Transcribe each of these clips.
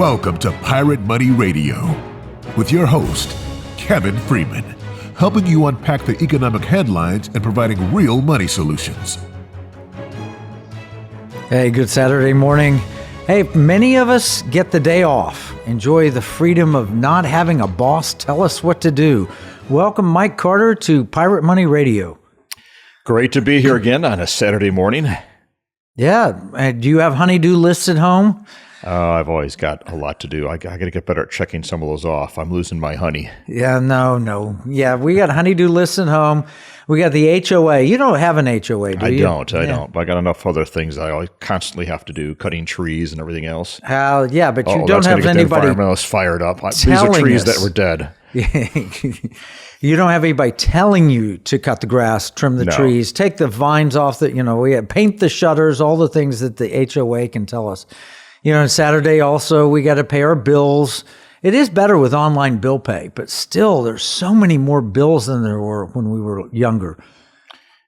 Welcome to Pirate Money Radio with your host, Kevin Freeman, helping you unpack the economic headlines and providing real money solutions. Hey, good Saturday morning. Hey, many of us get the day off, enjoy the freedom of not having a boss tell us what to do. Welcome, Mike Carter, to Pirate Money Radio. Great to be here again on a Saturday morning. Yeah. Do you have honey-do lists at home? I've always got a lot to do. I got to get better at checking some of those off. I'm losing my honey. Yeah, no. Yeah, we got honey-do lists at home. We got the HOA. You don't have an HOA, do you? I don't. But I got enough other things that I always constantly have to do, cutting trees and everything else. Yeah, but you don't have anybody the environmentalists fired up. These are trees that were dead. You don't have anybody telling you to cut the grass, trim the trees, take the vines off, paint the shutters, all the things that the HOA can tell us. On Saturday also, we got to pay our bills. It is better with online bill pay, but still, there's so many more bills than there were when we were younger.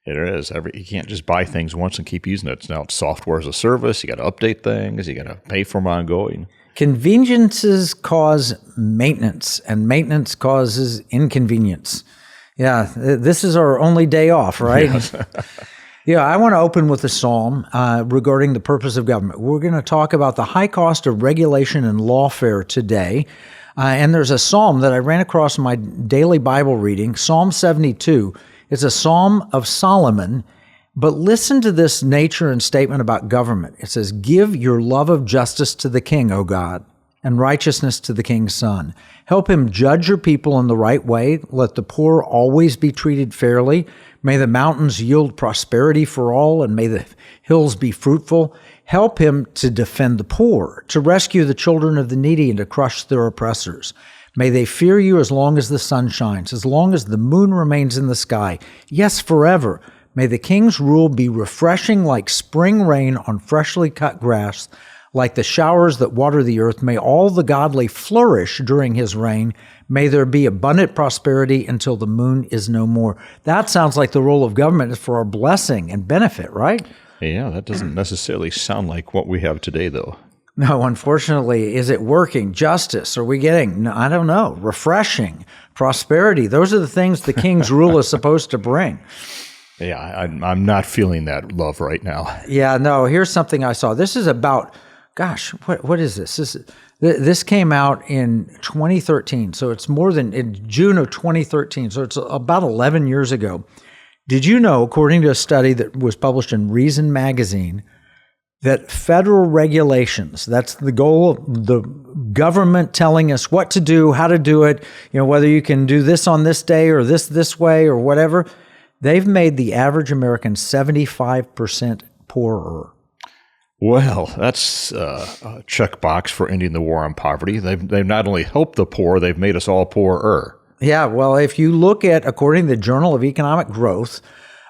It is. You can't just buy things once and keep using it. Now it's software as a service. You got to update things. You got to pay for them ongoing. Conveniences cause maintenance, and maintenance causes inconvenience. Yeah, this is our only day off, right? Yes. Yeah, I want to open with a psalm regarding the purpose of government. We're going to talk about the high cost of regulation and lawfare today. And there's a psalm that I ran across in my daily Bible reading, Psalm 72. It's a psalm of Solomon. But listen to this nature and statement about government. It says, "Give your love of justice to the king, O God, and righteousness to the king's son. Help him judge your people in the right way. Let the poor always be treated fairly. May the mountains yield prosperity for all, and may the hills be fruitful. Help him to defend the poor, to rescue the children of the needy, and to crush their oppressors. May they fear you as long as the sun shines, as long as the moon remains in the sky. Yes, forever. May the king's rule be refreshing like spring rain on freshly cut grass, like the showers that water the earth. May all the godly flourish during his reign. May there be abundant prosperity until the moon is no more." That sounds like the role of government is for our blessing and benefit, right? Yeah, that doesn't necessarily sound like what we have today, though. No, unfortunately. Is it working? Justice? Are we getting, I don't know, refreshing, prosperity? Those are the things the king's rule is supposed to bring. Yeah, I'm not feeling that love right now. Yeah, no, here's something I saw. This is about, what is this? This came out in 2013, so it's more than in June of 2013, so it's about 11 years ago. Did you know, according to a study that was published in Reason magazine, that federal regulations, that's the goal of the government telling us what to do, how to do it, whether you can do this on this day or this way or whatever, they've made the average American 75% poorer. Well, that's a checkbox for ending the war on poverty. They've not only helped the poor, they've made us all poorer. Yeah, well, if you look at, according to the Journal of Economic Growth,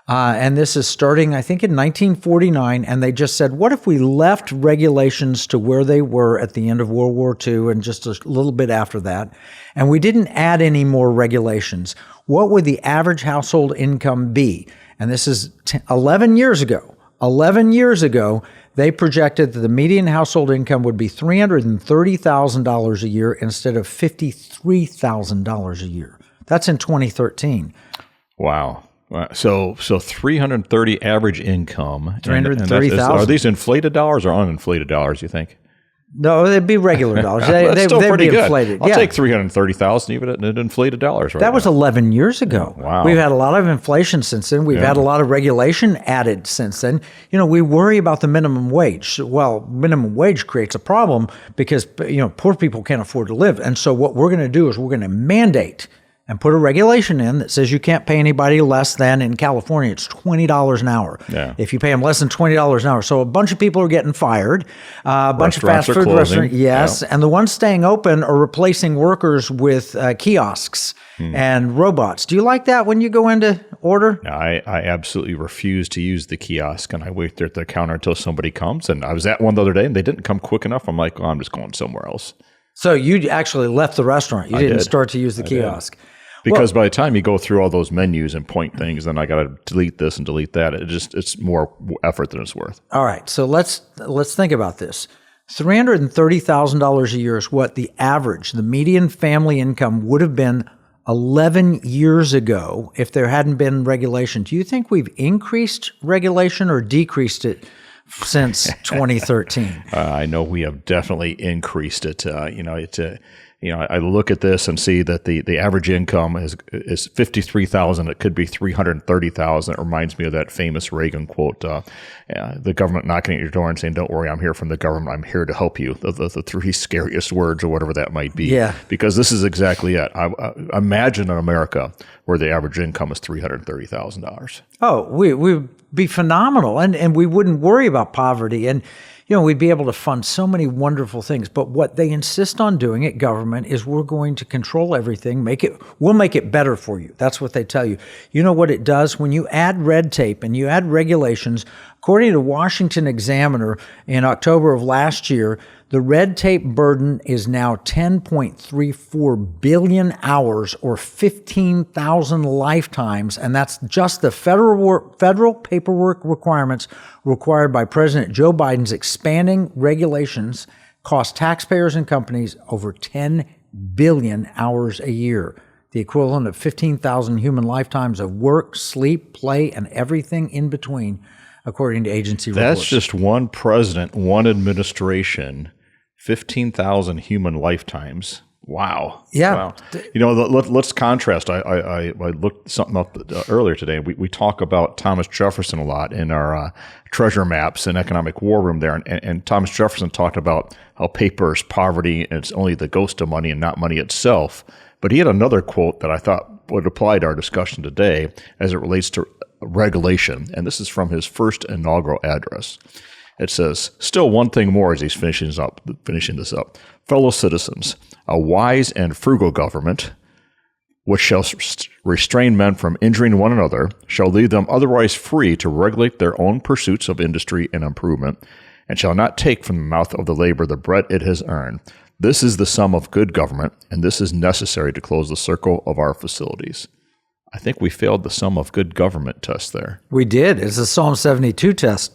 and this is starting, I think, in 1949, and they just said, what if we left regulations to where they were at the end of World War II and just a little bit after that, and we didn't add any more regulations? What would the average household income be? And this is 11 years ago. 11 years ago, they projected that the median household income would be $330,000 a year instead of $53,000 a year. That's in 2013. Wow. So 330 average income. 330,000. Are these inflated dollars or uninflated dollars, you think? No, they'd be regular dollars. That's still pretty good. Inflated. I'll take 330,000 even at inflated dollars. Right that was 11 years ago. Wow. We've had a lot of inflation since then. We've had a lot of regulation added since then. We worry about the minimum wage. Well, minimum wage creates a problem because poor people can't afford to live. And so what we're going to do is we're going to mandate and put a regulation in that says you can't pay anybody less than, in California, it's $20 an hour. Yeah. If you pay them less than $20 an hour. So a bunch of people are getting fired. A bunch of fast food restaurants, yes. Yeah. And the ones staying open are replacing workers with kiosks and robots. Do you like that when you go in to order? I absolutely refuse to use the kiosk, and I wait there at the counter until somebody comes. And I was at one the other day, and they didn't come quick enough. I'm like, I'm just going somewhere else. So you actually left the restaurant. You didn't start to use the kiosk. Because by the time you go through all those menus and point things, then I got to delete this and delete that. It's more effort than it's worth. All right. So let's think about this. $330,000 a year is what the median family income would have been 11 years ago if there hadn't been regulation. Do you think we've increased regulation or decreased it since 2013? I know we have definitely increased it. I look at this and see that the average income is $53,000. It could be $330,000. It reminds me of that famous Reagan quote: "The government knocking at your door and saying, 'Don't worry, I'm here from the government. I'm here to help you.'" The three scariest words, or whatever that might be. Yeah. Because this is exactly it. I imagine in America where the average income is $330,000. Oh, we'd be phenomenal, and we wouldn't worry about poverty, and we'd be able to fund so many wonderful things. But what they insist on doing at government is we're going to control everything, we'll make it better for you. That's what they tell you. You know what it does? When you add red tape and you add regulations, according to Washington Examiner in October of last year, the red tape burden is now 10.34 billion hours, or 15,000 lifetimes, and that's just the federal paperwork requirements required by President Joe Biden's expanding regulations cost taxpayers and companies over 10 billion hours a year, the equivalent of 15,000 human lifetimes of work, sleep, play, and everything in between, according to agency reports. That's just one president, one administration. 15,000 human lifetimes. Wow. Yeah. Wow. Let's contrast. I looked something up earlier today. We talk about Thomas Jefferson a lot in our treasure maps and economic war room there. And Thomas Jefferson talked about how paper is poverty and it's only the ghost of money and not money itself. But he had another quote that I thought would apply to our discussion today as it relates to regulation. And this is from his first inaugural address. It says, "Still one thing more," as he's finishing this up. "Fellow citizens, a wise and frugal government, which shall restrain men from injuring one another, shall leave them otherwise free to regulate their own pursuits of industry and improvement, and shall not take from the mouth of the labor the bread it has earned. This is the sum of good government, and this is necessary to close the circle of our facilities." I think we failed the sum of good government test there. We did. It's a Psalm 72 test,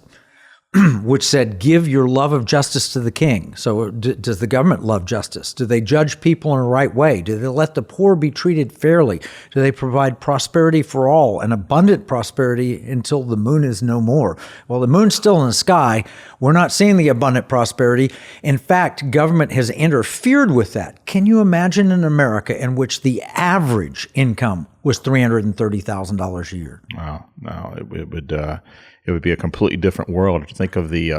which said, "Give your love of justice to the king." So does the government love justice? Do they judge people in a right way? Do they let the poor be treated fairly? Do they provide prosperity for all and abundant prosperity until the moon is no more? Well, the moon's still in the sky. We're not seeing the abundant prosperity. In fact, government has interfered with that. Can you imagine an America in which the average income was $330,000 a year? Wow. No, it would be a completely different world. Think of the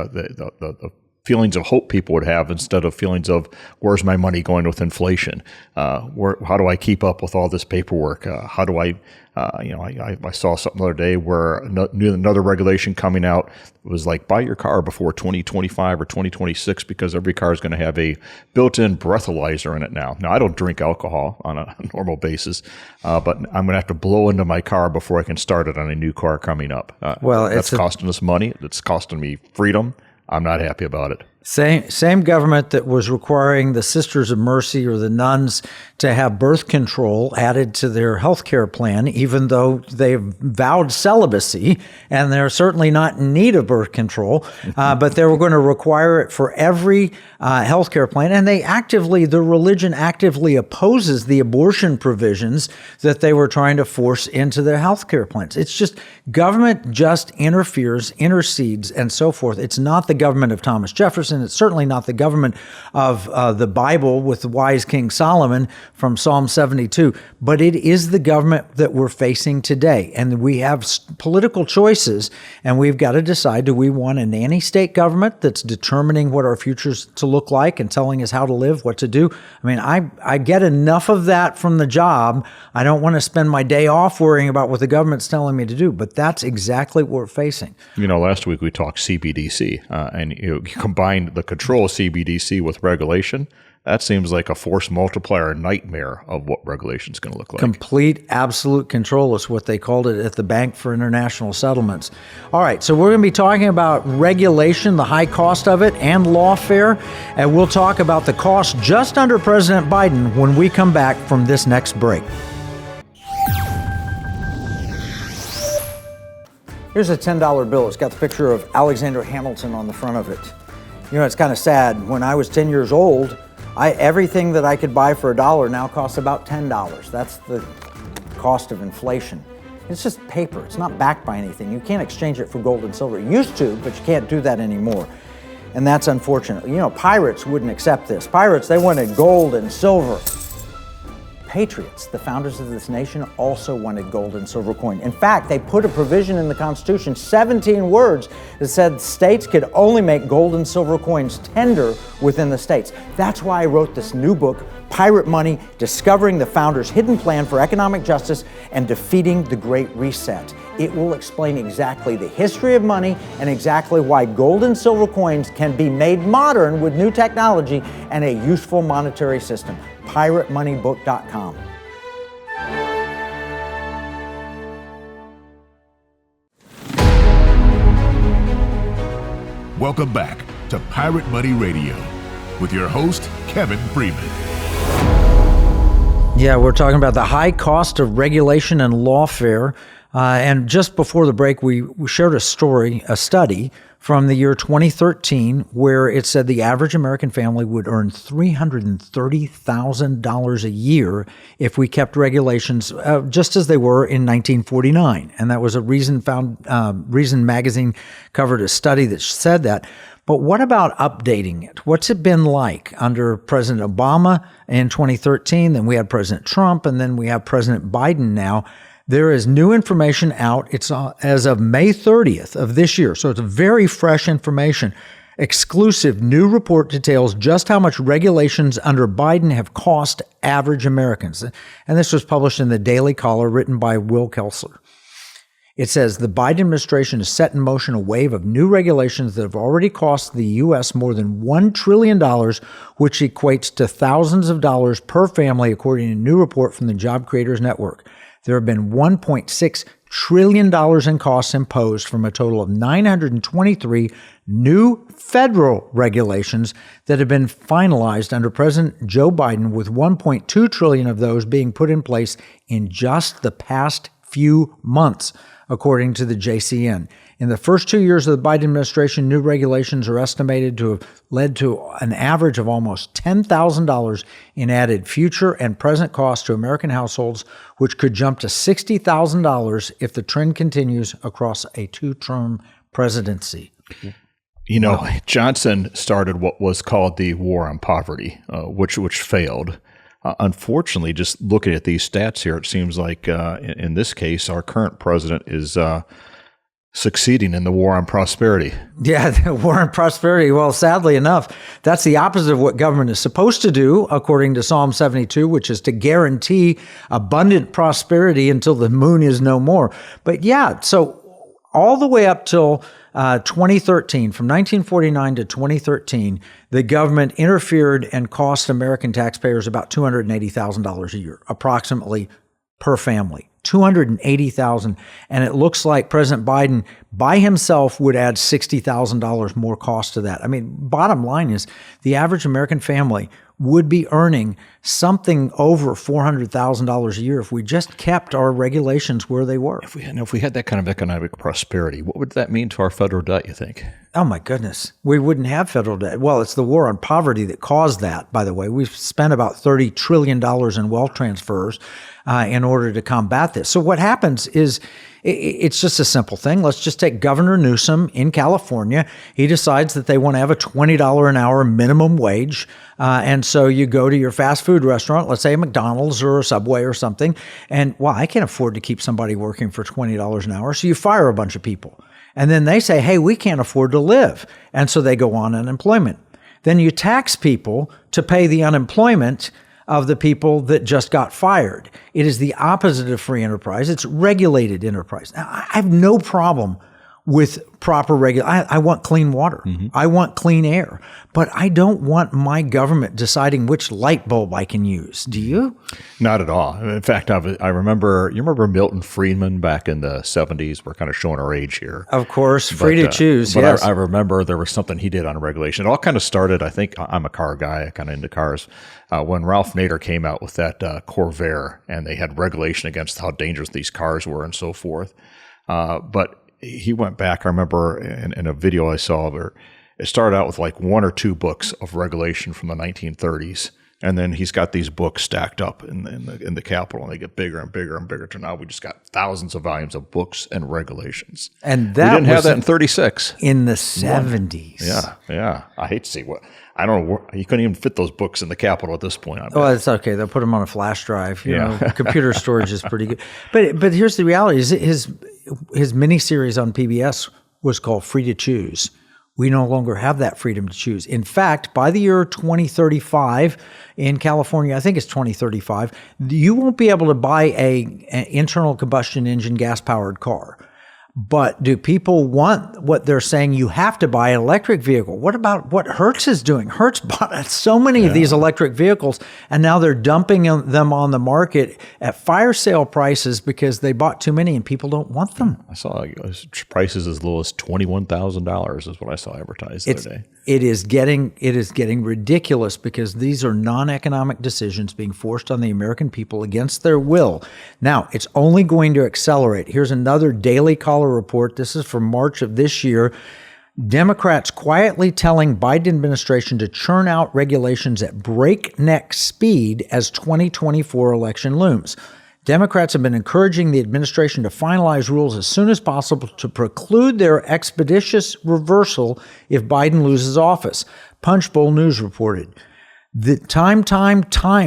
feelings of hope people would have instead of feelings of where's my money going with inflation? How do I keep up with all this paperwork? How do I saw something the other day where another regulation coming out was like, buy your car before 2025 or 2026 because every car is going to have a built-in breathalyzer in it now. Now, I don't drink alcohol on a normal basis, but I'm going to have to blow into my car before I can start it on a new car coming up. That's costing us money. It's costing me freedom. I'm not happy about it. Same government that was requiring the Sisters of Mercy or the nuns to have birth control added to their health care plan, even though they've vowed celibacy, and they're certainly not in need of birth control, but they were going to require it for every health care plan. And the religion actively opposes the abortion provisions that they were trying to force into their health care plans. It's just government just interferes, intercedes, and so forth. It's not the government of Thomas Jefferson. It's certainly not the government of the Bible with the wise King Solomon from Psalm 72, but it is the government that we're facing today. And we have political choices, and we've got to decide, do we want a nanny state government that's determining what our future's to look like and telling us how to live, what to do? I mean, I get enough of that from the job. I don't want to spend my day off worrying about what the government's telling me to do, but that's exactly what we're facing. Last week we talked CBDC, and you combined the control of CBDC with regulation. That seems like a force multiplier nightmare of what regulation is going to look like. Complete, absolute control is what they called it at the Bank for International Settlements. All right, so we're going to be talking about regulation, the high cost of it, and lawfare, and we'll talk about the cost just under President Biden when we come back from this next break. Here's a $10 bill. It's got the picture of Alexander Hamilton on the front of it. You know, it's kind of sad. When I was 10 years old, everything that I could buy for $1 now costs about $10. That's the cost of inflation. It's just paper. It's not backed by anything. You can't exchange it for gold and silver. You used to, but you can't do that anymore. And that's unfortunate. You know, pirates wouldn't accept this. Pirates, they wanted gold and silver. Patriots, the founders of this nation, also wanted gold and silver coin. In fact, they put a provision in the Constitution, 17 words, that said states could only make gold and silver coins tender within the states. That's why I wrote this new book, Pirate Money, Discovering the Founders' Hidden Plan for Economic Justice and Defeating the Great Reset. It will explain exactly the history of money and exactly why gold and silver coins can be made modern with new technology and a useful monetary system. PirateMoneyBook.com. Welcome back to Pirate Money Radio with your host, Kevin Freeman. Yeah, we're talking about the high cost of regulation and lawfare. And just before the break, we shared a study from the year 2013, where it said the average American family would earn $330,000 a year if we kept regulations just as they were in 1949. And that was a Reason magazine covered a study that said that. But what about updating it? What's it been like under President Obama in 2013? Then we had President Trump, and then we have President Biden now. There is new information out. It's as of May 30th of this year, so it's very fresh information. Exclusive new report details just how much regulations under Biden have cost average Americans. And this was published in the Daily Caller, written by Will Kelsler. It says the Biden administration has set in motion a wave of new regulations that have already cost the U.S. more than $1 trillion, which equates to thousands of dollars per family, according to a new report from the Job Creators Network. There have been $1.6 trillion in costs imposed from a total of 923 new federal regulations that have been finalized under President Joe Biden, with $1.2 trillion of those being put in place in just the past few months, according to the JCN. In the first 2 years of the Biden administration, new regulations are estimated to have led to an average of almost $10,000 in added future and present costs to American households, which could jump to $60,000 if the trend continues across a two-term presidency. You know, Johnson started what was called the war on poverty, which failed. Unfortunately, just looking at these stats here, it seems like in this case, our current president is succeeding in the war on prosperity. Yeah, the war on prosperity. Well, sadly enough, that's the opposite of what government is supposed to do, according to Psalm 72, which is to guarantee abundant prosperity until the moon is no more. But yeah, so all the way up till 2013, from 1949 to 2013, the government interfered and cost American taxpayers about $280,000 a year, approximately per family. $280,000, and it looks like President Biden by himself would add $60,000 more cost to that. I mean, bottom line is the average American family would be earning something over $400,000 a year if we just kept our regulations where they were. If we had that kind of economic prosperity, what would that mean to our federal debt, you think? Oh, my goodness. We wouldn't have federal debt. Well, it's the war on poverty that caused that, by the way. We've spent about $30 trillion in wealth transfers in order to combat this. So what happens is it's just a simple thing. Let's just take Governor Newsom in California. He decides that they want to have a $20 an hour minimum wage. And so you go to your fast food restaurant, let's say a McDonald's or a Subway or something, and, well, I can't afford to keep somebody working for $20 an hour. So you fire a bunch of people. And then they say, hey, we can't afford to live. And so they go on unemployment. Then you tax people to pay the unemployment of the people that just got fired. It is the opposite of free enterprise. It's regulated enterprise. Now, I have no problem with proper regulation. I want clean water. Mm-hmm. I want clean air. But I don't want my government deciding which light bulb I can use. Do you? Not at all. In fact, I remember, you remember Milton Freeman back in the 70s? We're kind of showing our age here. Of course, free to choose, but yes. I remember there was something he did on regulation. It all kind of started, I think, I'm a car guy, kind of into cars, when Ralph Nader came out with that Corvair, and they had regulation against how dangerous these cars were and so forth. But he went back, I remember in a video I saw where it started out with like 1 or 2 books of regulation from the 1930s. And then he's got these books stacked up in the Capitol, and they get bigger and bigger and bigger. To now we just got thousands of volumes of books and regulations. And that we didn't have that in 36. In the 70s. Yeah. I hate to see what I don't know. You couldn't even fit those books in the Capitol at this point. Oh, it's okay. They'll put them on a flash drive. You know, computer storage is pretty good. But here's the reality: is his miniseries on PBS was called "Free to Choose." We no longer have that freedom to choose. In fact, by the year 2035 in California, I think it's 2035, you won't be able to buy an internal combustion engine gas-powered car. But do people want what they're saying you have to buy an electric vehicle? What about what Hertz is doing? Hertz bought so many of these electric vehicles, and now they're dumping them on the market at fire sale prices because they bought too many and people don't want them. I saw prices as low as $21,000 is what I saw advertised the other day. It is getting ridiculous because these are non-economic decisions being forced on the American people against their will. Now, it's only going to accelerate. Here's another Daily Caller report. This is from March of this year. Democrats quietly telling Biden administration to churn out regulations at breakneck speed as 2024 election looms. Democrats have been encouraging the administration to finalize rules as soon as possible to preclude their expeditious reversal if Biden loses office. Punchbowl News reported. The time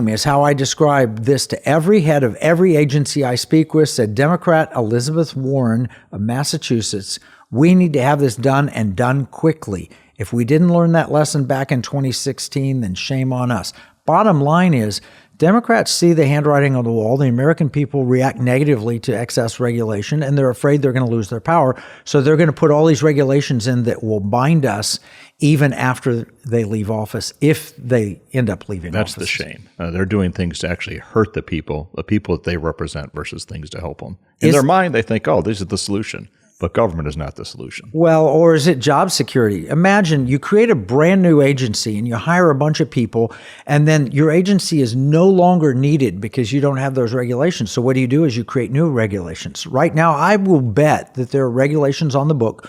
is how I describe this to every head of every agency I speak with, said Democrat Elizabeth Warren of Massachusetts. We need to have this done and done quickly. If we didn't learn that lesson back in 2016, then shame on us. Bottom line is, Democrats see the handwriting on the wall. The American people react negatively to excess regulation, and they're afraid they're going to lose their power. So they're going to put all these regulations in that will bind us even after they leave office, if they end up leaving office. That's the shame. They're doing things to actually hurt the people that they represent versus things to help them. In their mind, they think, oh, this is the solution. But government is not the solution. Well, or is it job security? Imagine you create a brand new agency and you hire a bunch of people, and then your agency is no longer needed because you don't have those regulations. So what do? Is you create new regulations. Right now, I will bet that there are regulations on the book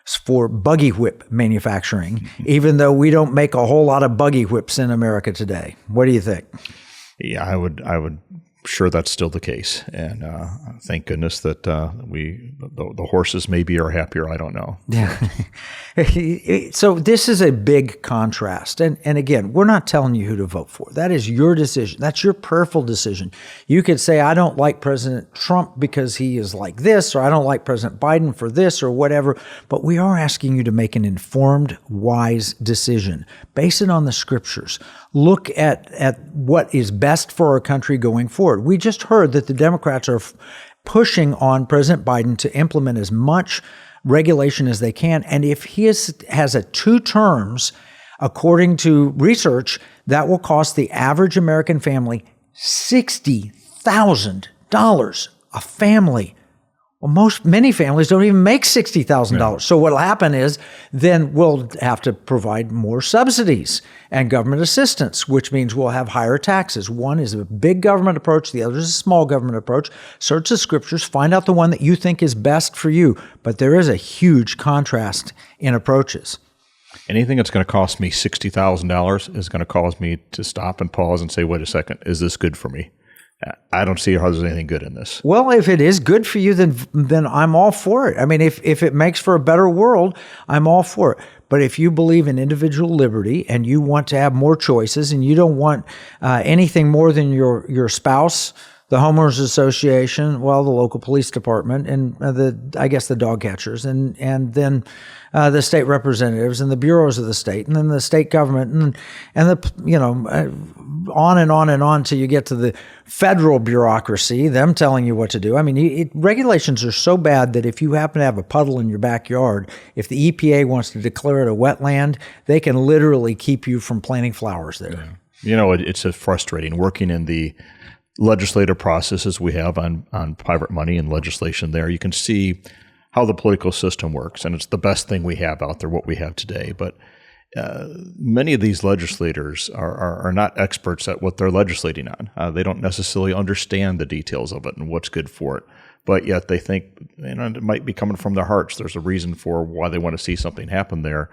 for buggy whip manufacturing, even though we don't make a whole lot of buggy whips in America today. What do you think? Yeah, I would sure that's still the case, and thank goodness that the horses maybe are happier. I don't know. Yeah. So this is a big contrast, and again, we're not telling you who to vote for. That is your decision. That's your prayerful decision. You could say, I don't like President Trump because he is like this, or I don't like President Biden for this, or whatever. But we are asking you to make an informed, wise decision. Base it on the scriptures. Look at what is best for our country going forward. We just heard that the Democrats are pushing on President Biden to implement as much regulation as they can. And if he has a 2 terms, according to research, that will cost the average American family $60,000 a family. Well, many families don't even make $60,000. Yeah. So what will happen is then we'll have to provide more subsidies and government assistance, which means we'll have higher taxes. One is a big government approach. The other is a small government approach. Search the scriptures, find out the one that you think is best for you. But there is a huge contrast in approaches. Anything that's going to cost me $60,000 is going to cause me to stop and pause and say, wait a second, is this good for me? I don't see how there's anything good in this. Well, if it is good for you, then I'm all for it. I mean, if it makes for a better world, I'm all for it. But if you believe in individual liberty and you want to have more choices and you don't want anything more than your spouse, the homeowners association, well, the local police department, and I guess the dog catchers, and then the state representatives and the bureaus of the state, and then the state government, and the on and on and on till you get to the federal bureaucracy, them telling you what to do. I mean, regulations are so bad that if you happen to have a puddle in your backyard, if the EPA wants to declare it a wetland, they can literally keep you from planting flowers there. Yeah. It's frustrating working in the legislative processes we have on private money and legislation there. You can see how the political system works, and it's the best thing we have out there, what we have today. But many of these legislators are not experts at what they're legislating on. They don't necessarily understand the details of it and what's good for it. But yet they think it might be coming from their hearts. There's a reason for why they want to see something happen there.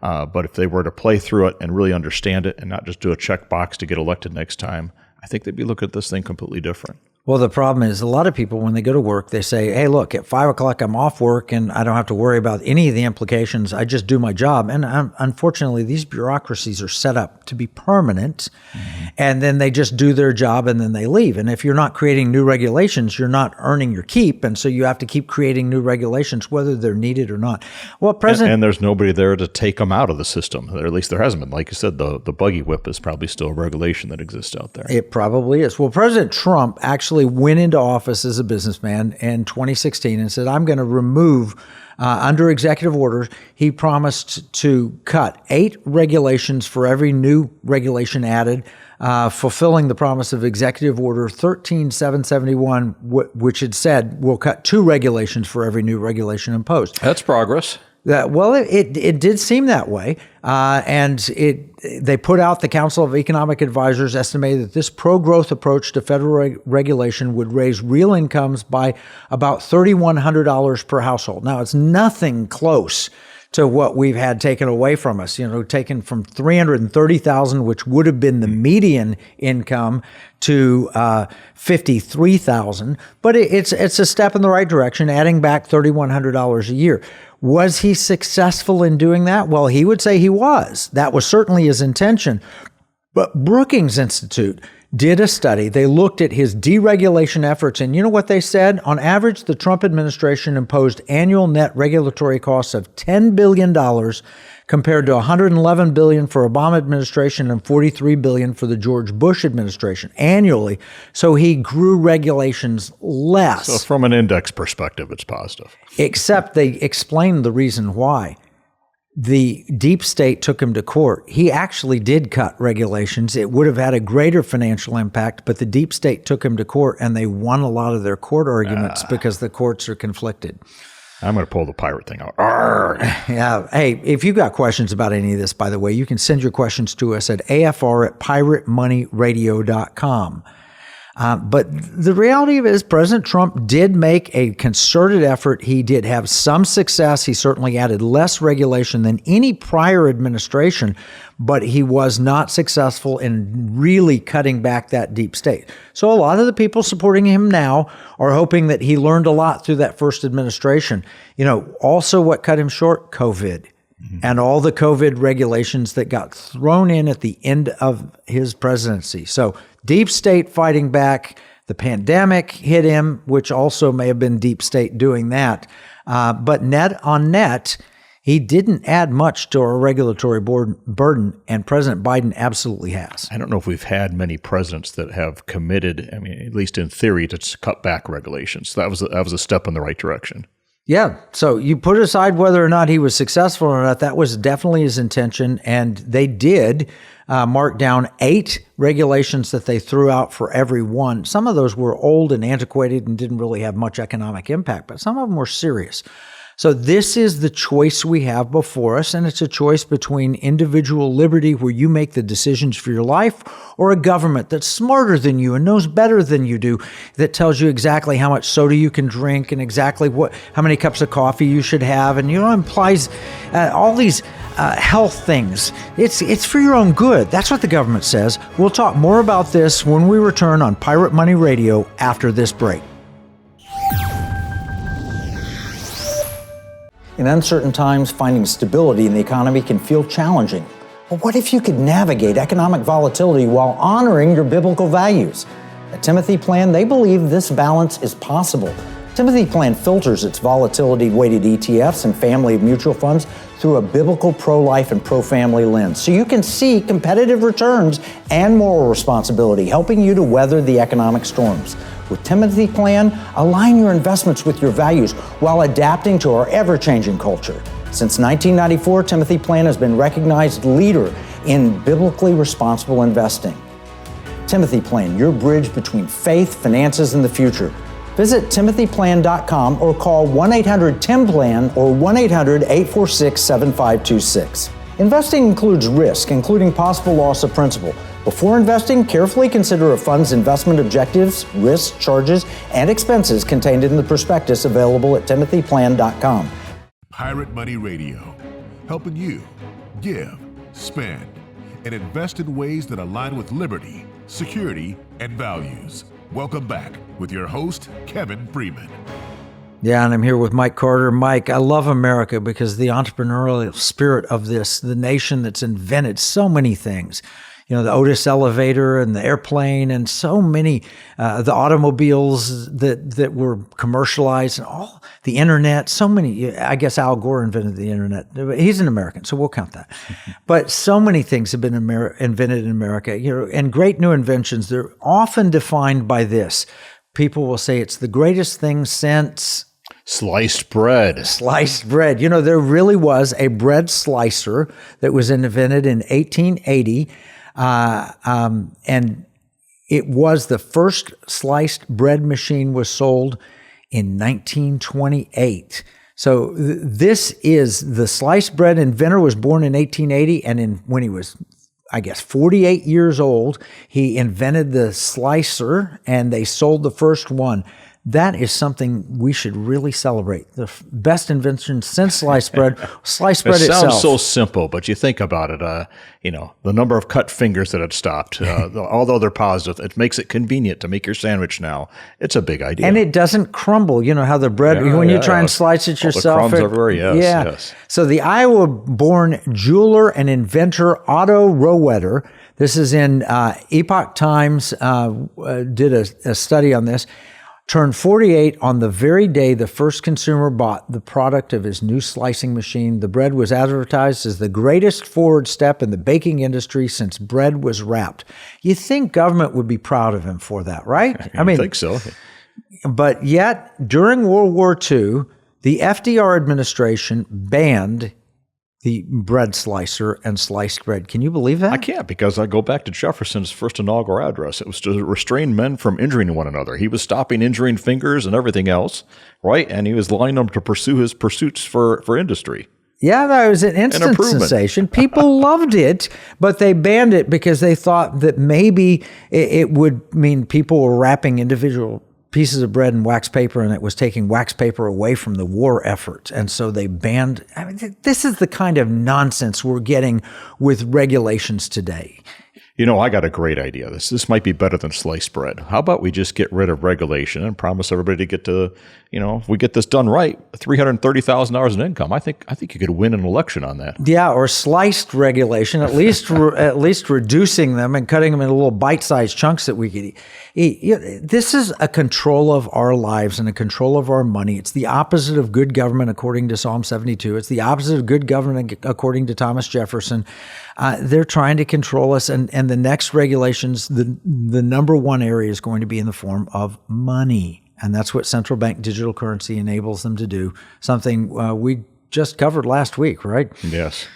But if they were to play through it and really understand it and not just do a checkbox to get elected next time, I think they'd be looking at this thing completely different. Well, the problem is a lot of people, when they go to work, they say, hey, look, at 5 o'clock, I'm off work and I don't have to worry about any of the implications. I just do my job. And unfortunately, these bureaucracies are set up to be permanent. Mm-hmm. And then they just do their job and then they leave. And if you're not creating new regulations, you're not earning your keep. And so you have to keep creating new regulations, whether they're needed or not. Well, and there's nobody there to take them out of the system, or at least there hasn't been. Like you said, the buggy whip is probably still a regulation that exists out there. It probably is. Well, President Trump actually went into office as a businessman in 2016 and said, I'm going to remove, under executive orders, he promised to cut 8 regulations for every new regulation added, fulfilling the promise of Executive Order 13771, which had said we'll cut 2 regulations for every new regulation imposed. That's progress. It did seem that way, and they put out, the Council of Economic Advisors estimated that this pro-growth approach to federal regulation would raise real incomes by about $3,100 per household. Now, it's nothing close to what we've had taken away from us, taken from $330,000, which would have been the median income, to $53,000. But it's a step in the right direction, adding back $3,100 a year. Was he successful in doing that? Well, he would say he was. That was certainly his intention. But Brookings Institute did a study. They looked at his deregulation efforts, and you know what they said? On average, the Trump administration imposed annual net regulatory costs of $10 billion compared to $111 billion for Obama administration and $43 billion for the George Bush administration annually. So he grew regulations less. So from an index perspective, it's positive. Except they explained the reason why. The deep state took him to court. He actually did cut regulations. It would have had a greater financial impact, but the deep state took him to court and they won a lot of their court arguments because the courts are conflicted. I'm going to pull the pirate thing out. Arrgh. Yeah. Hey, if you've got questions about any of this, by the way, you can send your questions to us at afr@piratemoneyradio.com. But the reality of it is President Trump did make a concerted effort. He did have some success. He certainly added less regulation than any prior administration, but he was not successful in really cutting back that deep state. So a lot of the people supporting him now are hoping that he learned a lot through that first administration. Also what cut him short? COVID. And all the COVID regulations that got thrown in at the end of his presidency. So deep state fighting back, the pandemic hit him, which also may have been deep state doing that. But net on net, he didn't add much to our regulatory burden, and President Biden absolutely has. I don't know if we've had many presidents that have committed, at least in theory, to cut back regulations. So that was a step in the right direction. Yeah. So you put aside whether or not he was successful or not, that was definitely his intention. And they did mark down 8 regulations that they threw out for every one. Some of those were old and antiquated and didn't really have much economic impact, but some of them were serious. So this is the choice we have before us, and it's a choice between individual liberty where you make the decisions for your life, or a government that's smarter than you and knows better than you do, that tells you exactly how much soda you can drink and exactly how many cups of coffee you should have, and implies all these health things. It's for your own good. That's what the government says. We'll talk more about this when we return on Pirate Money Radio after this break. In uncertain times, finding stability in the economy can feel challenging. But what if you could navigate economic volatility while honoring your biblical values? At Timothy Plan, they believe this balance is possible. Timothy Plan filters its volatility-weighted ETFs and family of mutual funds through a biblical pro-life and pro-family lens, so you can see competitive returns and moral responsibility, helping you to weather the economic storms. With Timothy Plan, align your investments with your values while adapting to our ever-changing culture. Since 1994, Timothy Plan has been recognized leader in biblically responsible investing. Timothy Plan, your bridge between faith, finances, and the future. Visit timothyplan.com or call 1-800-TIM-PLAN or 1-800-846-7526. Investing includes risk, including possible loss of principal. Before investing, carefully consider a fund's investment objectives, risks, charges, and expenses contained in the prospectus available at timothyplan.com. Pirate Money Radio, helping you give, spend, and invest in ways that align with liberty, security, and values. Welcome back with your host, Kevin Freeman. Yeah, and I'm here with Mike Carter. Mike, I love America because the entrepreneurial spirit of this, the nation that's invented so many things. You know, the Otis elevator and the airplane and so many, the automobiles that were commercialized and all the internet, so many, I guess Al Gore invented the internet. He's an American, so we'll count that. But so many things have been invented in America, you know, and great new inventions. They're often defined by this. People will say it's the greatest thing since sliced bread. Sliced bread. You know, there really was a bread slicer that was invented in 1880. And it was the first sliced bread machine was sold in 1928. So this is the sliced bread inventor was born in 1880. And when he was, I guess, 48 years old, he invented the slicer and they sold the first one. That is something we should really celebrate. The best invention since sliced bread, sliced bread itself. It sounds so simple, but you think about it, you know, the number of cut fingers that it stopped, although they're positive, it makes it convenient to make your sandwich now. It's a big idea. And it doesn't crumble. You know how the bread, when you try and slice it yourself. All the crumbs everywhere, yes. So the Iowa-born jeweler and inventor Otto Rohwedder, this is in Epoch Times, did a study on this, turned 48 on the very day the first consumer bought the product of his new slicing machine. The bread was advertised as the greatest forward step in the baking industry since bread was wrapped. You think government would be proud of him for that, right? I mean, think so. But yet, during World War II, the FDR administration banned the bread slicer and sliced bread. Can you believe that? I can't, because I go back to Jefferson's first inaugural address. It was to restrain men from injuring one another. He was stopping injuring fingers and everything else, right? And he was allowing them to pursue his pursuits for industry. Yeah, that was an instant sensation. People loved it, but they banned it because they thought that maybe it would mean people were wrapping individual pieces of bread in wax paper, and it was taking wax paper away from the war effort. And so they banned. I mean, this is the kind of nonsense we're getting with regulations today. You know, I got a great idea. This might be better than sliced bread. How about we just get rid of regulation and promise everybody to get to, you know, if we get this done right, $330,000 in income. I think you could win an election on that. Yeah, or sliced regulation, at least reducing them and cutting them into little bite-sized chunks that we could eat. This is a control of our lives and a control of our money. It's the opposite of good government, according to Psalm 72. It's the opposite of good government, according to Thomas Jefferson. They're trying to control us, and the next regulations, the number one area is going to be in the form of money. And that's what central bank digital currency enables them to do, something we just covered last week, right? Yes.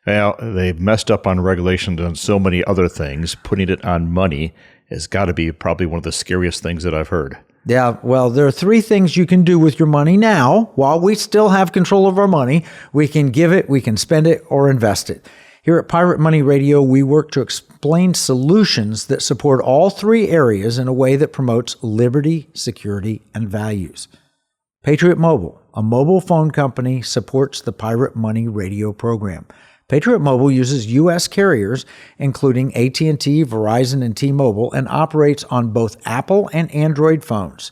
Well, they've messed up on regulations and so many other things. Putting it on money has got to be probably one of the scariest things that I've heard. Yeah, well, there are three things you can do with your money now while we still have control of our money. We can give it, we can spend it, or invest it. Here at Pirate Money Radio, we work to explain solutions that support all three areas in a way that promotes liberty, security, and values. Patriot Mobile, a mobile phone company, supports the Pirate Money Radio program. Patriot Mobile uses U.S. carriers, including AT&T, Verizon, and T-Mobile, and operates on both Apple and Android phones.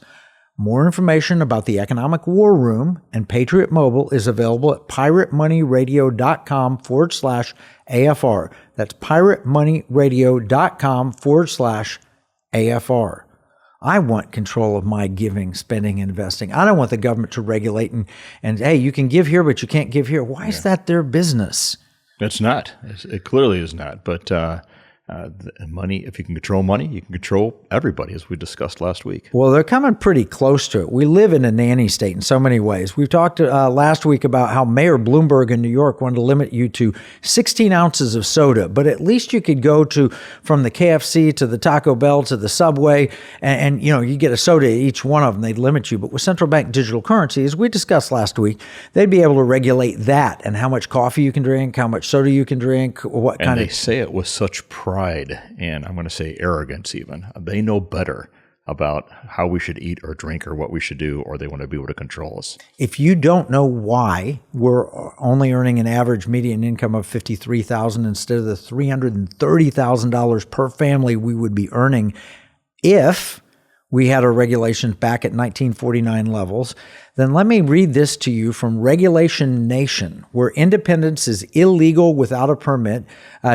More information about the Economic War Room and Patriot Mobile is available at piratemoneyradio.com/AFR. That's piratemoneyradio.com/AFR. I want control of my giving, spending, investing. I don't want the government to regulate and hey, you can give here, but you can't give here. Why is that their business? It's not. It clearly is not. But money, if you can control money, you can control everybody, as we discussed last week. Well, they're coming pretty close to it. We live in a nanny state in so many ways. We've talked last week about how Mayor Bloomberg in New York wanted to limit you to 16 ounces of soda, but at least you could go from the KFC to the Taco Bell to the Subway, and you get a soda at each one of them. They'd limit you. But with central bank digital currency, as we discussed last week, they'd be able to regulate that and how much coffee you can drink, how much soda you can drink, what kind of. And they say it with such pride and I'm going to say arrogance even. They know better about how we should eat or drink or what we should do, or they want to be able to control us. If you don't know why we're only earning an average median income of $53,000 instead of the $330,000 per family we would be earning if we had our regulations back at 1949 levels, then let me read this to you from Regulation Nation, where independence is illegal without a permit.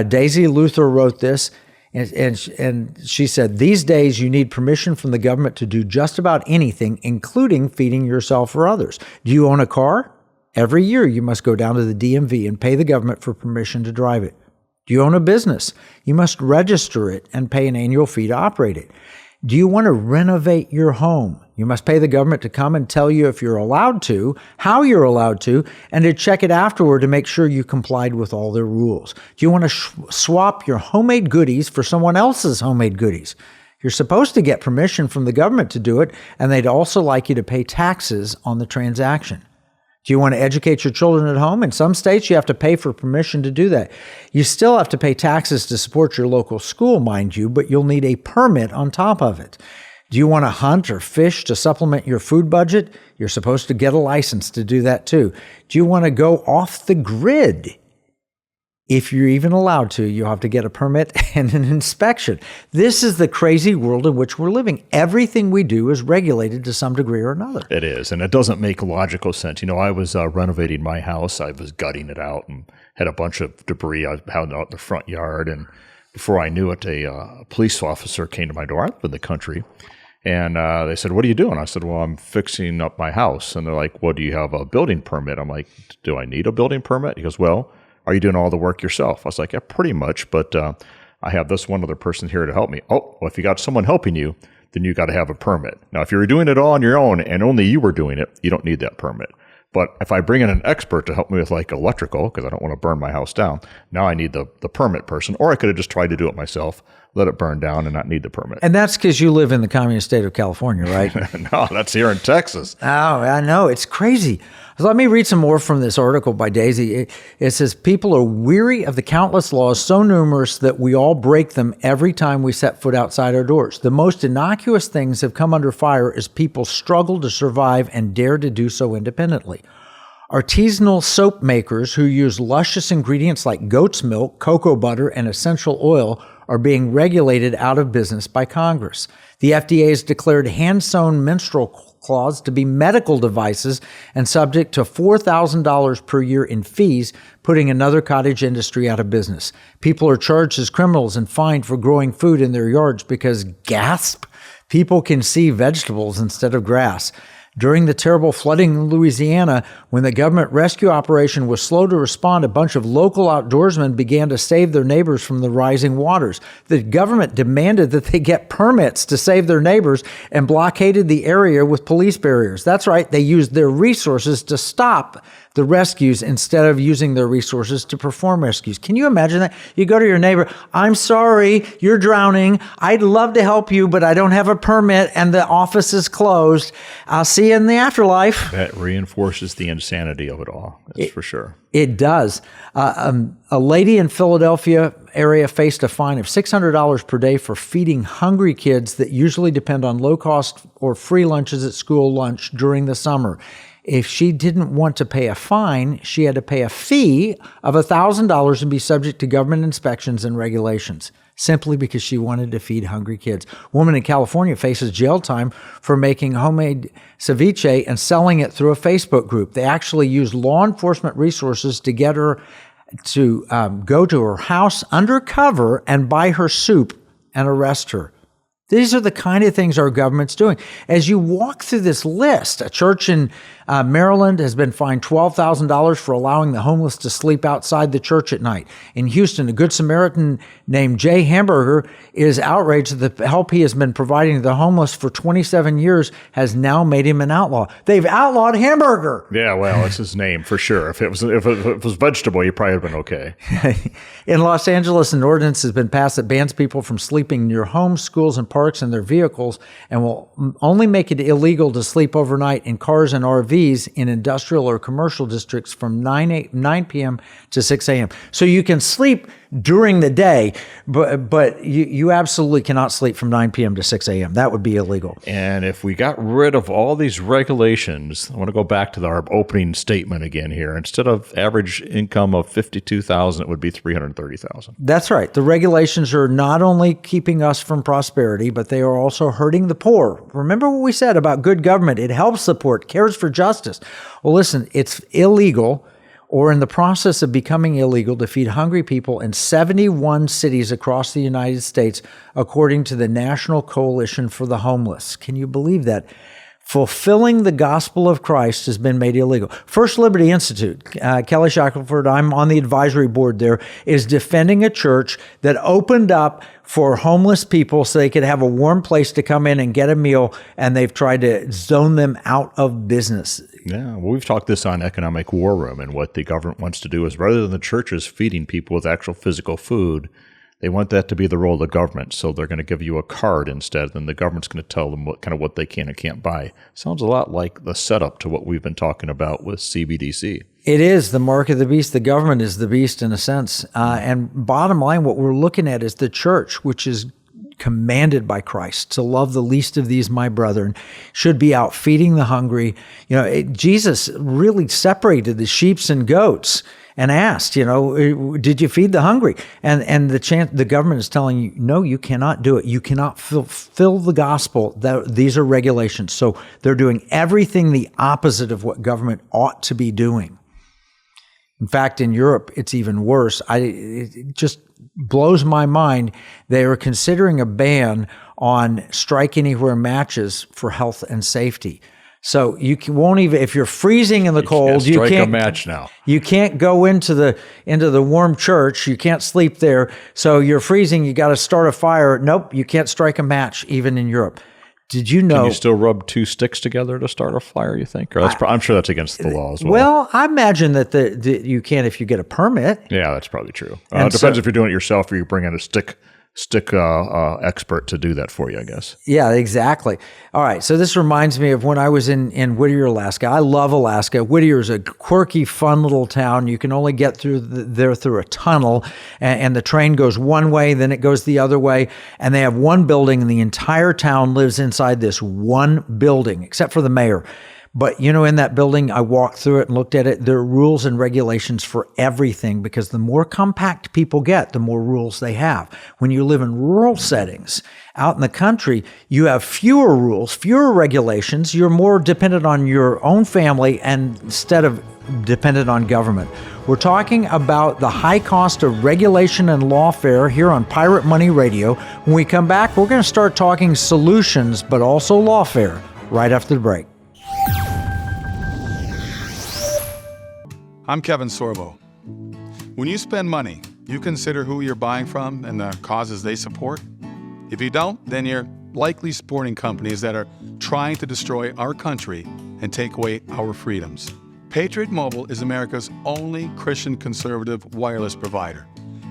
Daisy Luther wrote this, and she said, these days you need permission from the government to do just about anything, including feeding yourself or others. Do you own a car? Every year you must go down to the DMV and pay the government for permission to drive it. Do you own a business? You must register it and pay an annual fee to operate it. Do you want to renovate your home? You must pay the government to come and tell you if you're allowed to, how you're allowed to, and to check it afterward to make sure you complied with all their rules. Do you want to swap your homemade goodies for someone else's homemade goodies? You're supposed to get permission from the government to do it, and they'd also like you to pay taxes on the transaction. Do you want to educate your children at home? In some states, you have to pay for permission to do that. You still have to pay taxes to support your local school, mind you, but you'll need a permit on top of it. Do you want to hunt or fish to supplement your food budget? You're supposed to get a license to do that too. Do you want to go off the grid? If you're even allowed to, you'll have to get a permit and an inspection. This is the crazy world in which we're living. Everything we do is regulated to some degree or another. It is, and it doesn't make logical sense. I was renovating my house. I was gutting it out and had a bunch of debris I had out in the front yard. And before I knew it, a police officer came to my door. I live in the country. And they said, what are you doing? I said, well, I'm fixing up my house. And they're like, well, do you have a building permit? I'm like, do I need a building permit? He goes, well, are you doing all the work yourself? I was like, yeah, pretty much, but I have this one other person here to help me. Oh, well, if you got someone helping you, then you got to have a permit. Now, if you're doing it all on your own and only you were doing it, you don't need that permit. But if I bring in an expert to help me with like electrical, because I don't want to burn my house down, now I need the permit person. Or I could have just tried to do it myself, let it burn down and not need the permit. And that's because you live in the communist state of California, right? No, that's here in Texas. Oh, I know. It's crazy. So let me read some more from this article by Daisy. It says, people are weary of the countless laws so numerous that we all break them every time we set foot outside our doors. The most innocuous things have come under fire as people struggle to survive and dare to do so independently. Artisanal soap makers who use luscious ingredients like goat's milk, cocoa butter, and essential oil are being regulated out of business by Congress. The FDA has declared hand-sewn menstrual cloths to be medical devices and subject to $4,000 per year in fees, putting another cottage industry out of business. People are charged as criminals and fined for growing food in their yards because, gasp, people can see vegetables instead of grass. During the terrible flooding in Louisiana, when the government rescue operation was slow to respond, a bunch of local outdoorsmen began to save their neighbors from the rising waters. The government demanded that they get permits to save their neighbors and blockaded the area with police barriers. That's right, they used their resources to stop the rescues instead of using their resources to perform rescues. Can you imagine that? You go to your neighbor, I'm sorry, you're drowning. I'd love to help you, but I don't have a permit and the office is closed. I'll see you in the afterlife. That reinforces the insanity of it all, that's for sure. It does. A lady in Philadelphia area faced a fine of $600 per day for feeding hungry kids that usually depend on low-cost or free lunches at school lunch during the summer. If she didn't want to pay a fine, she had to pay a fee of $1,000 and be subject to government inspections and regulations, simply because she wanted to feed hungry kids. A woman in California faces jail time for making homemade ceviche and selling it through a Facebook group. They actually used law enforcement resources to get her to go to her house undercover and buy her soup and arrest her. These are the kind of things our government's doing. As you walk through this list, a church in Maryland has been fined $12,000 for allowing the homeless to sleep outside the church at night. In Houston, a Good Samaritan named Jay Hamburger is outraged that the help he has been providing to the homeless for 27 years has now made him an outlaw. They've outlawed Hamburger. Yeah, well, it's his name for sure. If it was vegetable, you probably would have been okay. In Los Angeles, an ordinance has been passed that bans people from sleeping near homes, schools, and parks in their vehicles and will only make it illegal to sleep overnight in cars and RVs in industrial or commercial districts from 9 p.m. to 6 a.m. So you can sleep during the day, but you absolutely cannot sleep from 9 p.m. to 6 a.m. That would be illegal. And if we got rid of all these regulations, I want to go back to our opening statement again here. Instead of average income of $52,000, it would be $330,000. That's right. The regulations are not only keeping us from prosperity, but they are also hurting the poor. Remember what we said about good government. It helps the poor, it cares for justice. Well, listen, it's illegal or in the process of becoming illegal to feed hungry people in 71 cities across the United States, according to the National Coalition for the Homeless. Can you believe that? Fulfilling the gospel of Christ has been made illegal. First Liberty Institute, Kelly Shackelford, I'm on the advisory board there, is defending a church that opened up for homeless people so they could have a warm place to come in and get a meal, and they've tried to zone them out of business. Yeah, well, we've talked this on Economic War Room, and what the government wants to do is rather than the churches feeding people with actual physical food, they want that to be the role of the government. So they're going to give you a card instead, and the government's going to tell them what they can and can't buy. Sounds a lot like the setup to what we've been talking about with CBDC. It is the mark of the beast. The government is the beast in a sense. And bottom line, what we're looking at is the church, which is commanded by Christ to love the least of these, my brethren, should be out feeding the hungry. Jesus really separated the sheep and goats and asked, did you feed the hungry? And the government is telling you, no, you cannot do it. You cannot fulfill the gospel. These are regulations. So they're doing everything the opposite of what government ought to be doing. In fact, in Europe, it's even worse. It just blows my mind. They are considering a ban on strike anywhere matches for health and safety. So won't even, if you're freezing in the cold, you can't strike a match now. You can't go into the warm church. You can't sleep there. So you're freezing. You got to start a fire. Nope, you can't strike a match even in Europe. Did you know? Can you still rub two sticks together to start a fire, you think? Or I'm sure that's against the law as well. Well, I imagine that you can if you get a permit. Yeah, that's probably true. It depends if you're doing it yourself or you bring in a stick expert to do that for you, I guess. Yeah, exactly. All right. So this reminds me of when I was in Whittier, Alaska. I love Alaska. Whittier is a quirky, fun little town. You can only get there through a tunnel, and the train goes one way, then it goes the other way. And they have one building, and the entire town lives inside this one building, except for the mayor. But, in that building, I walked through it and looked at it. There are rules and regulations for everything because the more compact people get, the more rules they have. When you live in rural settings, out in the country, you have fewer rules, fewer regulations. You're more dependent on your own family instead of dependent on government. We're talking about the high cost of regulation and lawfare here on Pirate Money Radio. When we come back, we're going to start talking solutions, but also lawfare right after the break. I'm Kevin Sorbo. When you spend money, you consider who you're buying from and the causes they support. If you don't, then you're likely supporting companies that are trying to destroy our country and take away our freedoms. Patriot Mobile is America's only Christian conservative wireless provider.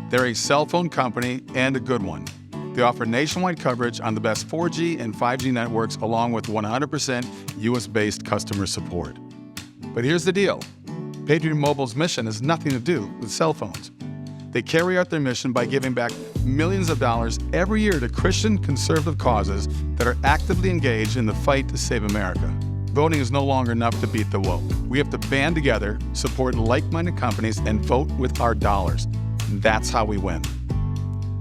They're a cell phone company and a good one. They offer nationwide coverage on the best 4G and 5G networks along with 100% US-based customer support. But here's the deal. Patriot Mobile's mission has nothing to do with cell phones. They carry out their mission by giving back millions of dollars every year to Christian conservative causes that are actively engaged in the fight to save America. Voting is no longer enough to beat the woke. We have to band together, support like-minded companies, and vote with our dollars. That's how we win.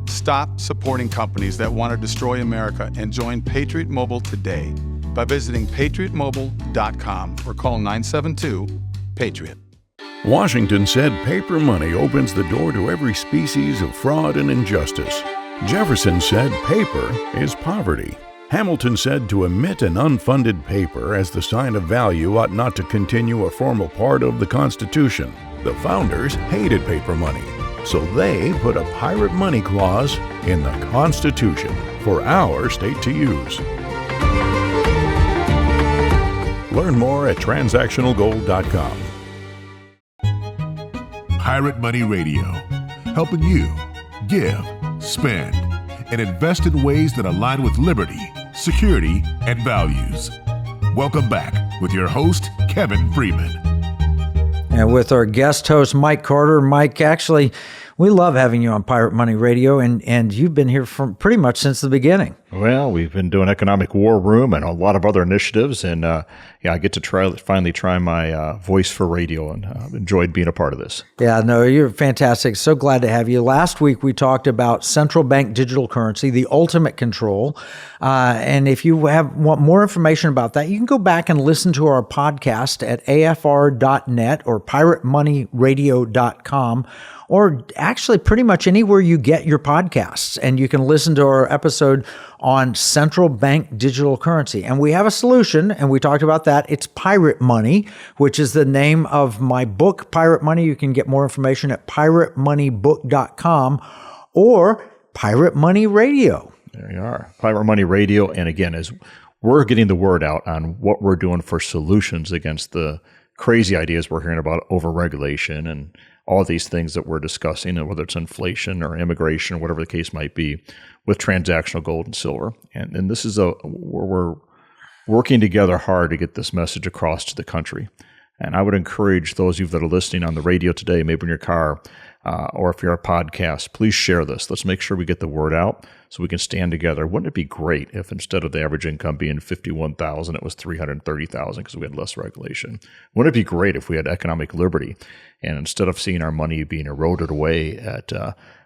Stop supporting companies that want to destroy America and join Patriot Mobile today by visiting patriotmobile.com or call 972-PATRIOT. Washington said paper money opens the door to every species of fraud and injustice. Jefferson said paper is poverty. Hamilton said to emit an unfunded paper as the sign of value ought not to continue a formal part of the Constitution. The founders hated paper money, so they put a pirate money clause in the Constitution for our state to use. Learn more at transactionalgold.com. Pirate Money Radio, helping you give, spend, and invest in ways that align with liberty, security, and values. Welcome back with your host, Kevin Freeman. And with our guest host, Mike Carter. Mike, actually, We love having you on Pirate Money Radio, and you've been here from pretty much since the beginning. Well, we've been doing Economic War Room and a lot of other initiatives, and I get to finally try my voice for radio, and enjoyed being a part of this. Yeah, no, you're fantastic. So glad to have you. Last week we talked about central bank digital currency, the ultimate control, and if you want more information about that, you can go back and listen to our podcast at afr.net or piratemoneyradio.com. Or actually pretty much anywhere you get your podcasts. And you can listen to our episode on central bank digital currency. And we have a solution, and we talked about that. It's Pirate Money, which is the name of my book, Pirate Money. You can get more information at piratemoneybook.com or Pirate Money Radio. There you are, Pirate Money Radio. And again, as we're getting the word out on what we're doing for solutions against the crazy ideas we're hearing about overregulation and all these things that we're discussing, and whether it's inflation or immigration or whatever the case might be, with transactional gold and silver. And this is we're working together hard to get this message across to the country. And I would encourage those of you that are listening on the radio today, maybe in your car, or if you're a podcast, please share this. Let's make sure we get the word out so we can stand together. Wouldn't it be great if instead of the average income being $51,000, it was $330,000 because we had less regulation? Wouldn't it be great if we had economic liberty, and instead of seeing our money being eroded away at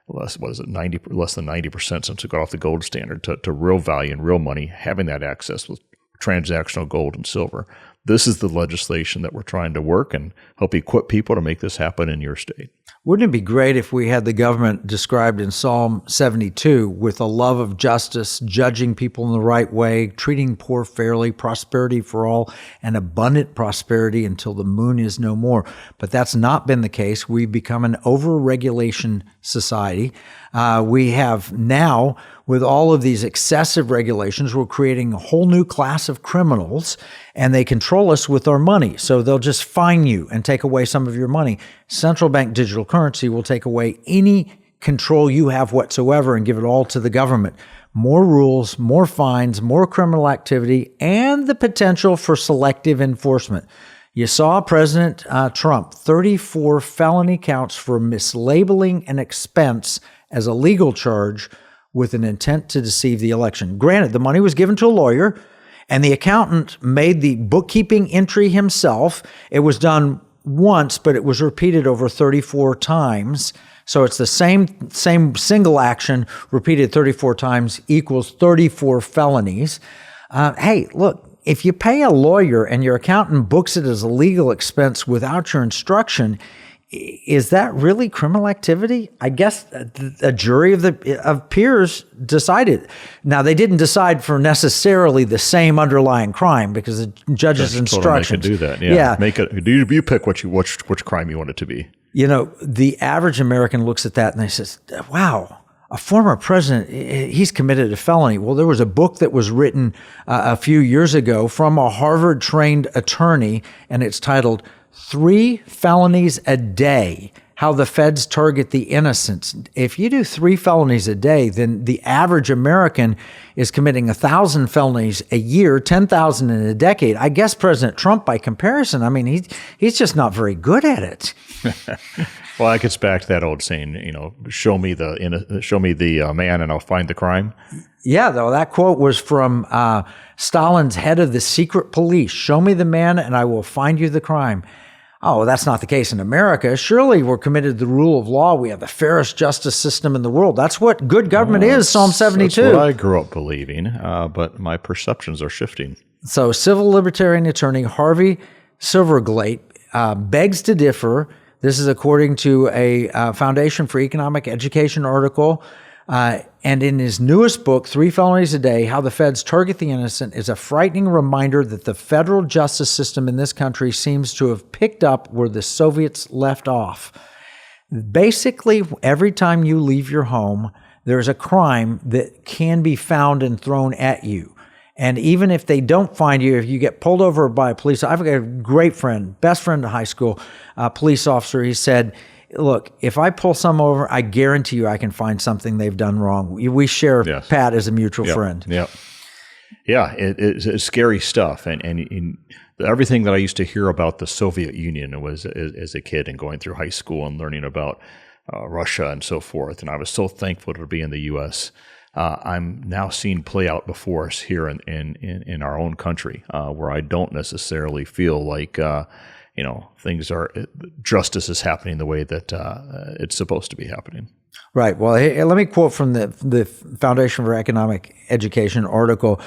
less than 90% since we got off the gold standard to real value and real money, having that access with transactional gold and silver? This is the legislation that we're trying to work and help equip people to make this happen in your state. Wouldn't it be great if we had the government described in Psalm 72 with a love of justice, judging people in the right way, treating poor fairly, prosperity for all, and abundant prosperity until the moon is no more? But that's not been the case. We've become an overregulation society. We have now, with all of these excessive regulations, we're creating a whole new class of criminals, and they control us with our money. So they'll just fine you and take away some of your money. Central bank digital currency will take away any control you have whatsoever and give it all to the government. More rules, more fines, more criminal activity, and the potential for selective enforcement. You saw President Trump, 34 felony counts for mislabeling an expense as a legal charge with an intent to deceive the election. Granted, the money was given to a lawyer, and the accountant made the bookkeeping entry himself. It was done once, but it was repeated over 34 times. So it's the same single action repeated 34 times equals 34 felonies. Hey, look, if you pay a lawyer and your accountant books it as a legal expense without your instruction, is that really criminal activity? I guess a jury of peers decided. Now, they didn't decide for necessarily the same underlying crime because the judge's instructions. They can do that. Yeah. Make it. You pick which crime you want it to be. You know, the average American looks at that and they says, "Wow, a former president, he's committed a felony." Well, there was a book that was written a few years ago from a Harvard-trained attorney, and it's titled 3 Felonies a Day, How the Feds Target the Innocents. If you do 3 felonies a day, then the average American is committing 1,000 felonies a year, 10,000 in a decade. I guess President Trump, by comparison, I mean, he's just not very good at it. Well, that gets back to that old saying, show me the man and I'll find the crime. Yeah, though, that quote was from Stalin's head of the secret police. Show me the man and I will find you the crime. Oh, that's not the case in America. Surely we're committed to the rule of law. We have the fairest justice system in the world. That's what good government is, Psalm 72. That's what I grew up believing, but my perceptions are shifting. So civil libertarian attorney Harvey Silverglate begs to differ. This is according to a Foundation for Economic Education article. And in his newest book, 3 Felonies a Day, How the Feds Target the Innocent, is a frightening reminder that the federal justice system in this country seems to have picked up where the Soviets left off. Basically, every time you leave your home, there's a crime that can be found and thrown at you. And even if they don't find you, if you get pulled over by a police, I've got a great friend, best friend in high school, police officer. He said, look, if I pull some over, I guarantee you I can find something they've done wrong. We share Pat as a mutual friend. Yeah, it's scary stuff. And everything that I used to hear about the Soviet Union was as a kid and going through high school and learning about Russia and so forth. And I was so thankful to be in the U.S. I'm now seeing play out before us here in our own country, where I don't necessarily feel like justice is happening the way that it's supposed to be happening. Right. Well, hey, let me quote from the Foundation for Economic Education article.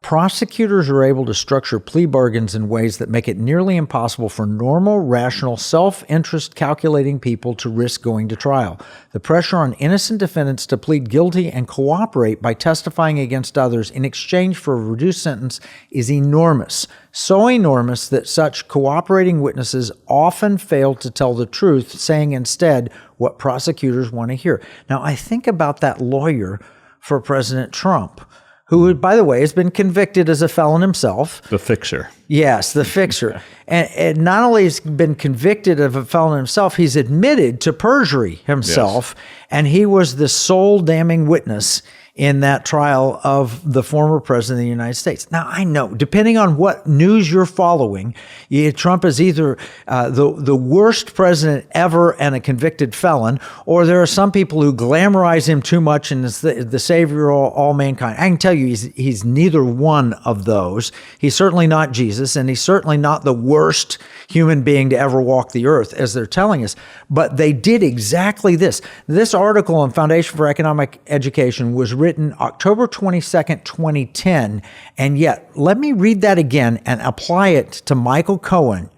Prosecutors are able to structure plea bargains in ways that make it nearly impossible for normal, rational, self-interest calculating people to risk going to trial. The pressure on innocent defendants to plead guilty and cooperate by testifying against others in exchange for a reduced sentence is enormous. So enormous that such cooperating witnesses often fail to tell the truth, saying instead what prosecutors want to hear. Now, I think about that lawyer for President Trump, who, by the way, has been convicted as a felon himself. The fixer. Yes, the fixer. And not only has he been convicted of a felon himself, he's admitted to perjury himself, yes. And he was the sole damning witness in that trial of the former president of the United States. Now, I know, depending on what news you're following, Trump is either the worst president ever and a convicted felon, or there are some people who glamorize him too much and is the savior of all mankind. I can tell you he's neither one of those. He's certainly not Jesus, and he's certainly not the worst human being to ever walk the earth, as they're telling us. But they did exactly this. This article on Foundation for Economic Education was written October 22nd, 2010. And yet, let me read that again and apply it to Michael Cohen.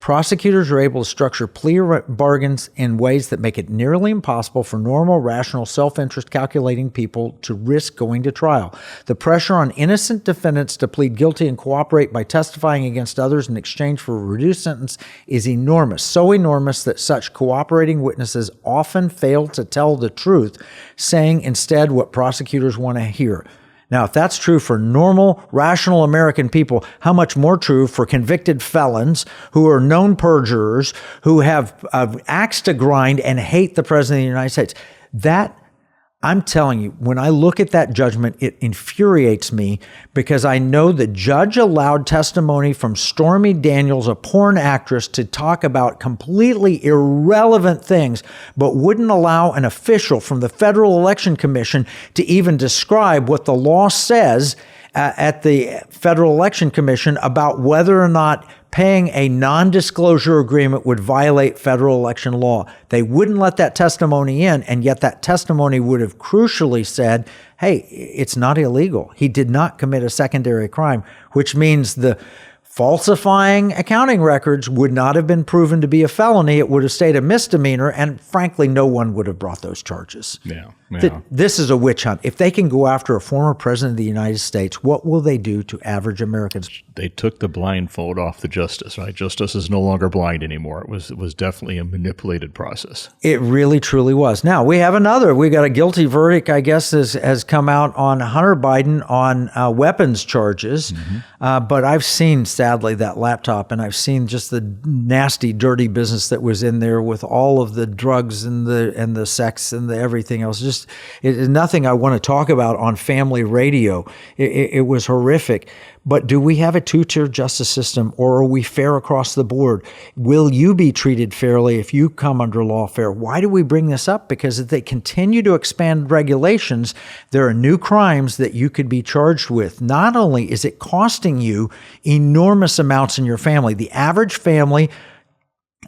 Prosecutors are able to structure plea bargains in ways that make it nearly impossible for normal, rational, self-interest calculating people to risk going to trial. The pressure on innocent defendants to plead guilty and cooperate by testifying against others in exchange for a reduced sentence is enormous, so enormous that such cooperating witnesses often fail to tell the truth, saying instead what prosecutors want to hear. Now, if that's true for normal, rational American people, how much more true for convicted felons who are known perjurers, who have axe to grind and hate the President of the United States? That, I'm telling you, when I look at that judgment, it infuriates me because I know the judge allowed testimony from Stormy Daniels, a porn actress, to talk about completely irrelevant things, but wouldn't allow an official from the Federal Election Commission to even describe what the law says at the Federal Election Commission about whether or not paying a non-disclosure agreement would violate federal election law. They wouldn't let that testimony in, and yet that testimony would have crucially said, hey, it's not illegal. He did not commit a secondary crime, which means the falsifying accounting records would not have been proven to be a felony. It would have stayed a misdemeanor, and frankly, no one would have brought those charges. Yeah. This is a witch hunt. If they can go after a former president of the United States, what will they do to average Americans? They took the blindfold off the justice, right? Justice is no longer blind anymore. It was definitely a manipulated process. It really, truly was. Now, we got a guilty verdict, I guess, has come out on Hunter Biden on weapons charges. Mm-hmm. But I've seen, sadly, that laptop, and I've seen just the nasty, dirty business that was in there with all of the drugs and the sex and the everything else. Just nothing I want to talk about on family radio. It was horrific. But do we have a two-tier justice system, or are we fair across the board? Will you be treated fairly if you come under lawfare? Why do we bring this up? Because if they continue to expand regulations, there are new crimes that you could be charged with. Not only is it costing you enormous amounts in your family, the average family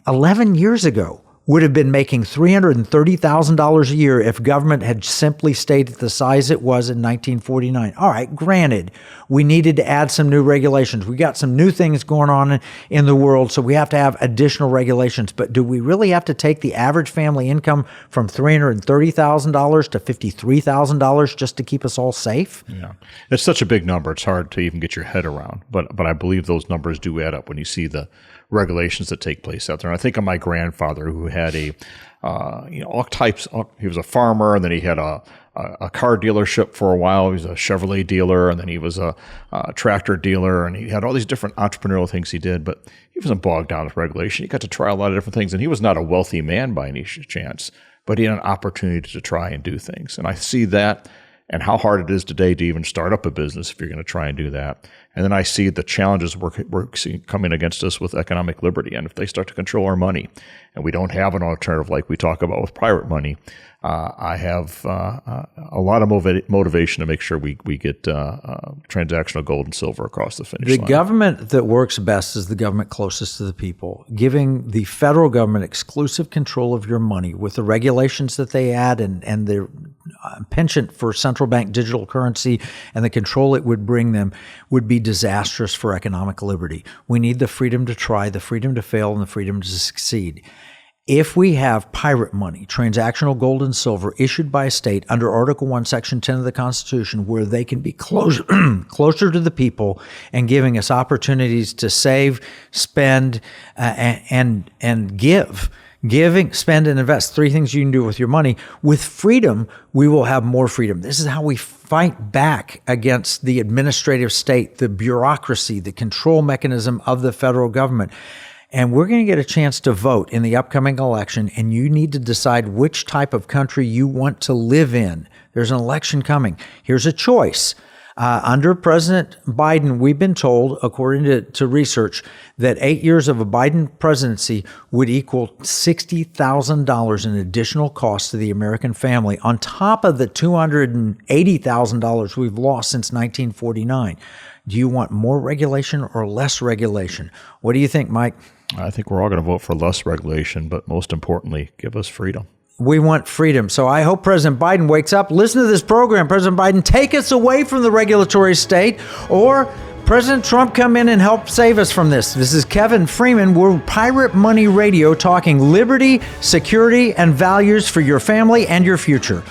11 years ago would have been making $330,000 a year if government had simply stayed at the size it was in 1949. All right, granted, we needed to add some new regulations. We got some new things going on in the world, so we have to have additional regulations. But do we really have to take the average family income from $330,000 to $53,000 just to keep us all safe? Yeah, it's such a big number. It's hard to even get your head around. But I believe those numbers do add up when you see the regulations that take place out there. And I think of my grandfather who had all types. He was a farmer, and then he had a car dealership for a while. He was a Chevrolet dealer, and then he was a tractor dealer, and he had all these different entrepreneurial things he did. But he wasn't bogged down with regulation. He got to try a lot of different things, and he was not a wealthy man by any chance, but he had an opportunity to try and do things. And I see that and how hard it is today to even start up a business if you're going to try and do that. And then I see the challenges we're seeing coming against us with economic liberty. And if they start to control our money and we don't have an alternative like we talk about with private money, I have a lot of motivation to make sure we get transactional gold and silver across the finish line. The government that works best is the government closest to the people, giving the federal government exclusive control of your money with the regulations that they add and their penchant for central bank digital currency and the control it would bring them would be disastrous for economic liberty. We need the freedom to try, the freedom to fail, and the freedom to succeed. If we have pirate money, transactional gold and silver issued by a state under Article 1, Section 10 of the Constitution, where they can be closer to the people and giving us opportunities to save, spend, and give. Giving, spend, and invest. 3 things you can do with your money. With freedom, we will have more freedom. This is how we fight back against the administrative state, the bureaucracy, the control mechanism of the federal government. And we're going to get a chance to vote in the upcoming election, and you need to decide which type of country you want to live in. There's an election coming. Here's a choice. Under President Biden, we've been told, according to research, that 8 years of a Biden presidency would equal $60,000 in additional costs to the American family, on top of the $280,000 we've lost since 1949. Do you want more regulation or less regulation? What do you think, Mike? I think we're all going to vote for less regulation, but most importantly, give us freedom. We want freedom. So I hope President Biden wakes up. Listen to this program. President Biden, take us away from the regulatory state, or President Trump come in and help save us from this. This is Kevin Freeman. We're Pirate Money Radio, talking liberty, security, and values for your family and your future.